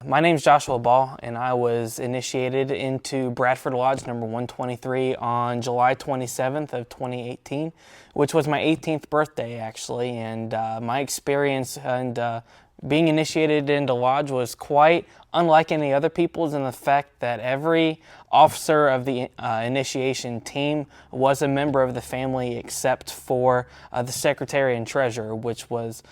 My name's Joshua Ball, and I was initiated into Bradford Lodge number 123 on July 27th of 2018, which was my 18th birthday actually, and my experience and being initiated into Lodge was quite unlike any other people's in the fact that every officer of the initiation team was a member of the family except for the secretary and treasurer, which was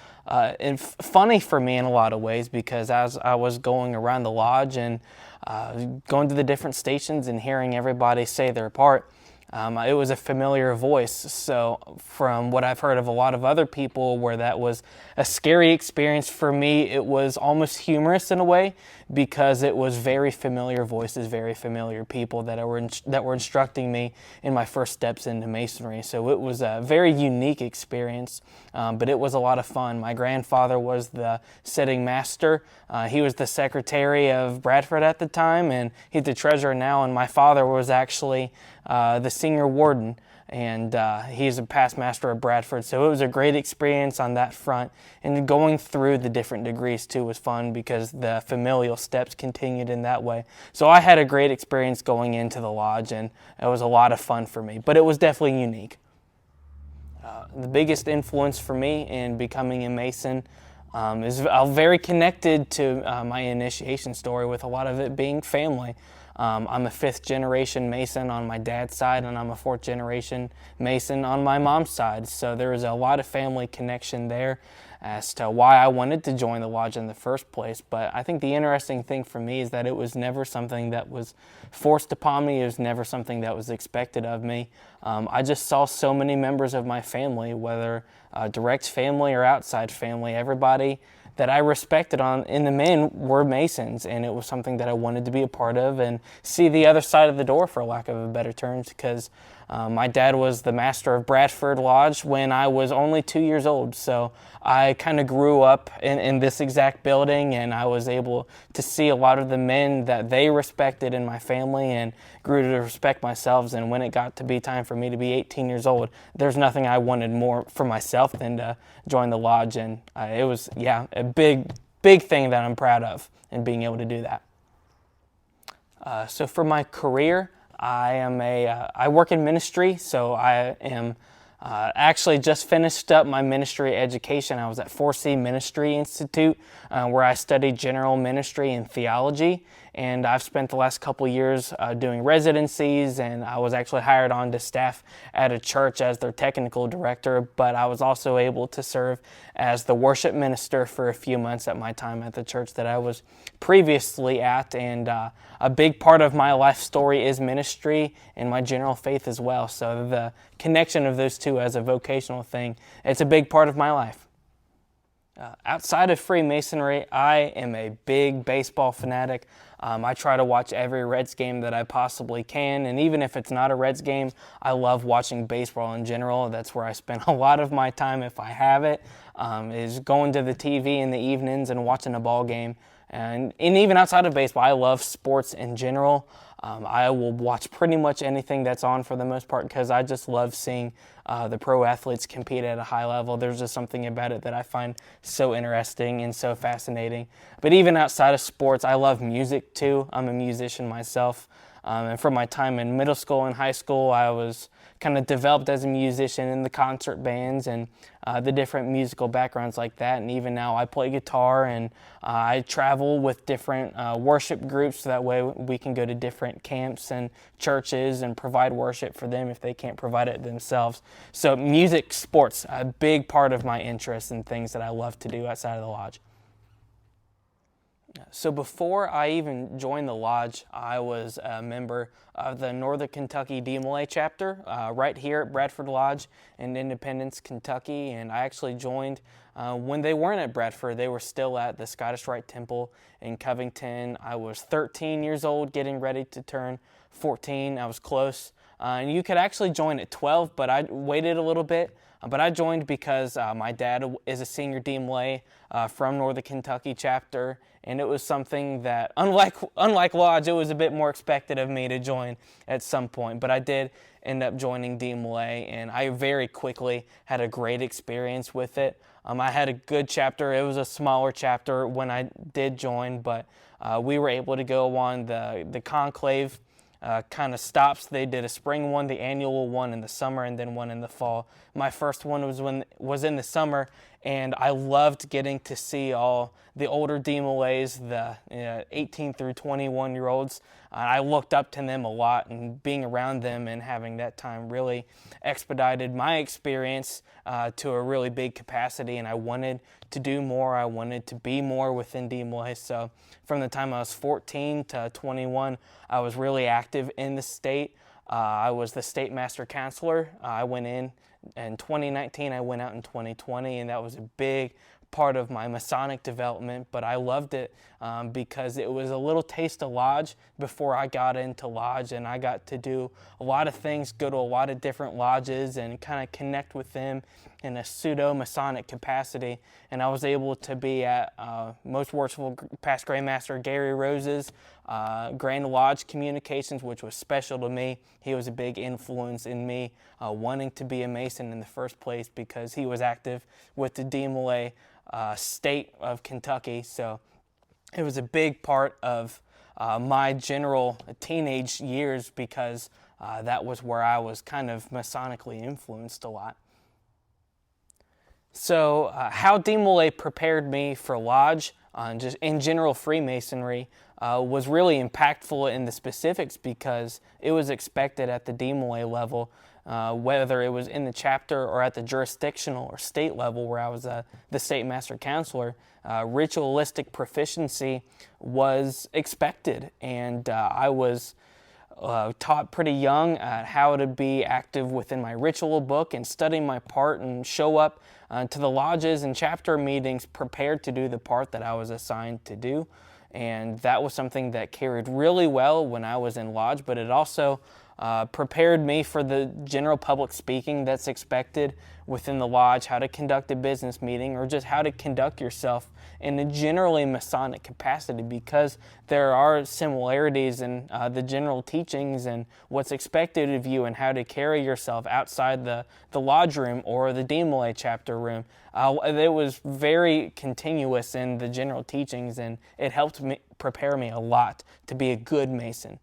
funny for me in a lot of ways, because as I was going around the lodge and going to the different stations and hearing everybody say their part, it was a familiar voice. So from what I've heard of a lot of other people where that was a scary experience, for me it was almost humorous in a way, because it was very familiar voices, very familiar people that were instructing me in my first steps into Masonry. So it was a very unique experience, but it was a lot of fun. My grandfather was the sitting master. He was the secretary of Bradford at the time, and he's the treasurer now, and my father was actually the senior warden, and he's a past master of Bradford. So it was a great experience on that front, and going through the different degrees too was fun because the familial steps continued in that way. So I had a great experience going into the lodge, and it was a lot of fun for me, but it was definitely unique. The biggest influence for me in becoming a Mason is very connected to my initiation story, with a lot of it being family. I'm a 5th generation Mason on my dad's side, and I'm a 4th generation Mason on my mom's side. So there is a lot of family connection there as to why I wanted to join the lodge in the first place. But I think the interesting thing for me is that it was never something that was forced upon me. It was never something that was expected of me. I just saw so many members of my family, whether direct family or outside family, everybody that I respected in the men were Masons, and it was something that I wanted to be a part of and see the other side of the door, for lack of a better term, because my dad was the master of Bradford Lodge when I was only 2 years old. So I kind of grew up in this exact building, and I was able to see a lot of the men that they respected in my family and grew to respect myself. And when it got to be time for me to be 18 years old, there's nothing I wanted more for myself than to join the lodge. And it was, a big thing that I'm proud of, and being able to do that. So for my career, I work in ministry, so I am actually just finished up my ministry education. I was at 4C Ministry Institute, where I studied general ministry and theology, and I've spent the last couple years doing residencies, and I was actually hired on to staff at a church as their technical director, but I was also able to serve as the worship minister for a few months at my time at the church that I was previously at. And a big part of my life story is ministry and my general faith as well. So the connection of those two as a vocational thing, it's a big part of my life. Outside of Freemasonry, I am a big baseball fanatic. I try to watch every Reds game that I possibly can, and even if it's not a Reds game, I love watching baseball in general. That's where I spend a lot of my time, if I have it, is going to the TV in the evenings and watching a ball game. And even outside of baseball, I love sports in general. I will watch pretty much anything that's on for the most part because I just love seeing the pro athletes compete at a high level. There's just something about it that I find so interesting and so fascinating. But even outside of sports, I love music too. I'm a musician myself. And from my time in middle school and high school, I was kind of developed as a musician in the concert bands and the different musical backgrounds like that. And even now I play guitar and I travel with different worship groups so that way we can go to different camps and churches and provide worship for them if they can't provide it themselves. So music, sports, a big part of my interest and things that I love to do outside of the lodge. So before I even joined the lodge, I was a member of the Northern Kentucky DMLA chapter right here at Bradford Lodge in Independence, Kentucky. And I actually joined when they weren't at Bradford. They were still at the Scottish Rite Temple in Covington. I was 13 years old, getting ready to turn 14. I was close. And you could actually join at 12, but I waited a little bit. But I joined because my dad is a senior DMLA from Northern Kentucky chapter, and it was something that, unlike Lodge, it was a bit more expected of me to join at some point. But I did end up joining DMLA, and I very quickly had a great experience with it. I had a good chapter. It was a smaller chapter when I did join, but we were able to go on the conclave kind of stops. They did a spring one, the annual one in the summer, and then one in the fall. My first one was in the summer, and I loved getting to see all the older DMLAs, the 18 through 21-year-olds. I looked up to them a lot, and being around them and having that time really expedited my experience to a really big capacity, and I wanted to do more. I wanted to be more within DMLA. So from the time I was 14 to 21, I was really active in the state. I was the state master counselor. I went in 2019. I went out in 2020, and that was a big part of my Masonic development, but I loved it because it was a little taste of Lodge before I got into Lodge, and I got to do a lot of things, go to a lot of different lodges and kind of connect with them in a pseudo-Masonic capacity. And I was able to be at Most Worshipful Past Grand Master Gary Rose's Grand Lodge Communications, which was special to me. He was a big influence in me wanting to be a Mason in the first place because he was active with the DMLA state of Kentucky. So it was a big part of my general teenage years because that was where I was kind of Masonically influenced a lot. So how DMLA prepared me for Lodge, just in general Freemasonry, was really impactful in the specifics because it was expected at the DMLA level, whether it was in the chapter or at the jurisdictional or state level where I was the state master counselor, ritualistic proficiency was expected, and I was taught pretty young how to be active within my ritual book and study my part and show up to the lodges and chapter meetings prepared to do the part that I was assigned to do. And that was something that carried really well when I was in Lodge, but it also prepared me for the general public speaking that's expected within the Lodge, how to conduct a business meeting, or just how to conduct yourself in a generally Masonic capacity, because there are similarities in the general teachings and what's expected of you and how to carry yourself outside the Lodge room or the DMLA chapter room. It was very continuous in the general teachings, and it helped me prepare me a lot to be a good Mason.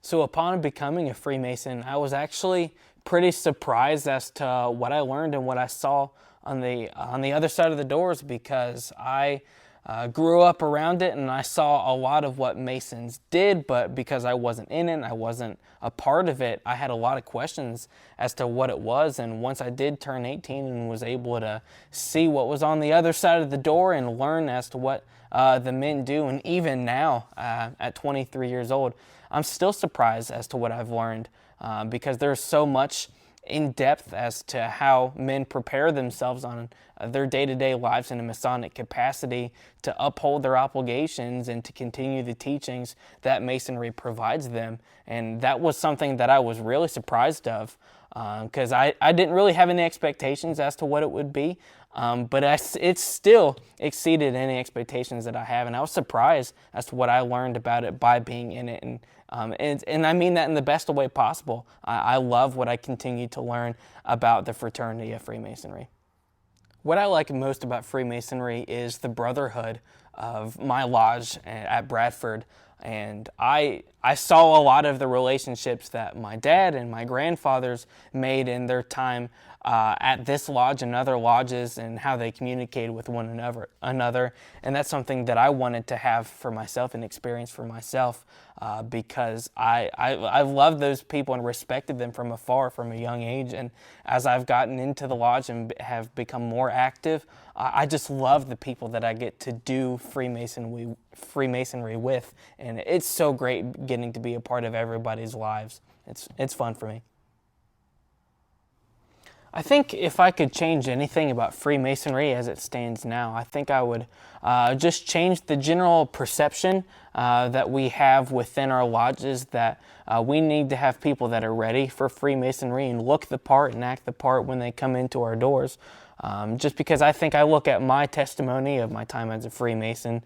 So upon becoming a Freemason, I was actually pretty surprised as to what I learned and what I saw on the other side of the doors, because I grew up around it and I saw a lot of what Masons did, but because I wasn't in it, I wasn't a part of it, I had a lot of questions as to what it was. And once I did turn 18 and was able to see what was on the other side of the door and learn as to what the men do, and even now at 23 years old, I'm still surprised as to what I've learned because there's so much in depth as to how men prepare themselves on their day-to-day lives in a Masonic capacity to uphold their obligations and to continue the teachings that Masonry provides them. And that was something that I was really surprised of because I didn't really have any expectations as to what it would be, but it still exceeded any expectations that I have, and I was surprised as to what I learned about it by being in it and And I mean that in the best way possible. I love what I continue to learn about the fraternity of Freemasonry. What I like most about Freemasonry is the brotherhood of my lodge at Bradford. And I saw a lot of the relationships that my dad and my grandfathers made in their time at this lodge and other lodges, and how they communicated with one another. And that's something that I wanted to have for myself and experience for myself, because I've loved those people and respected them from afar from a young age. And as I've gotten into the lodge and have become more active, I just love the people that I get to do Freemasonry with. And it's so great getting to be a part of everybody's lives. It's fun for me. I think if I could change anything about Freemasonry as it stands now, I think I would just change the general perception that we have within our lodges, that we need to have people that are ready for Freemasonry and look the part and act the part when they come into our doors. Just because I think I look at my testimony of my time as a Freemason,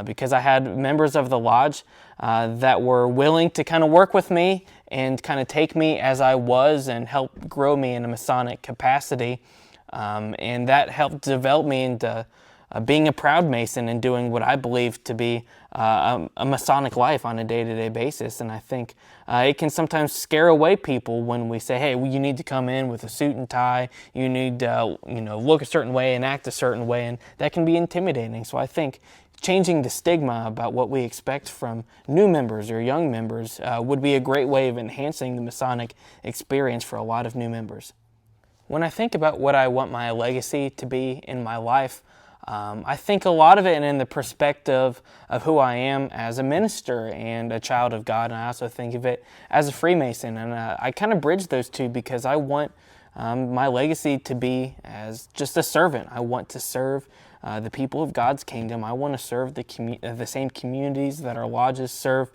because I had members of the lodge that were willing to kind of work with me and kind of take me as I was and help grow me in a Masonic capacity. And that helped develop me into being a proud Mason and doing what I believe to be a Masonic life on a day-to-day basis. And I think it can sometimes scare away people when we say, hey, well, you need to come in with a suit and tie, you need to look a certain way and act a certain way, and that can be intimidating. So I think changing the stigma about what we expect from new members or young members would be a great way of enhancing the Masonic experience for a lot of new members. When I think about what I want my legacy to be in my life, I think a lot of it in the perspective of who I am as a minister and a child of God, and I also think of it as a Freemason. And I kind of bridge those two because I want my legacy to be as just a servant. I want to serve the people of God's kingdom. I want to serve the same communities that our lodges serve,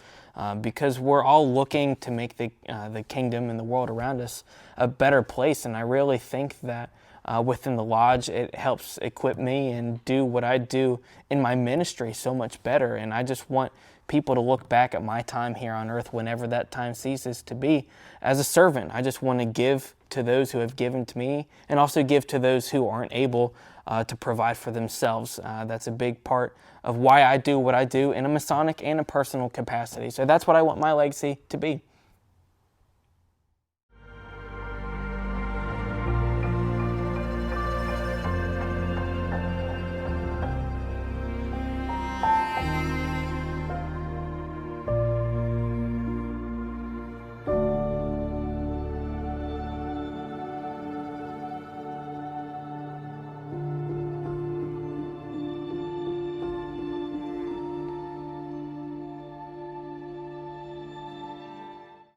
because we're all looking to make the kingdom and the world around us a better place. And I really think that within the lodge, it helps equip me and do what I do in my ministry so much better. And I just want people to look back at my time here on earth, whenever that time ceases to be, as a servant. I just want to give to those who have given to me, and also give to those who aren't able to provide for themselves. That's a big part of why I do what I do in a Masonic and a personal capacity. So that's what I want my legacy to be.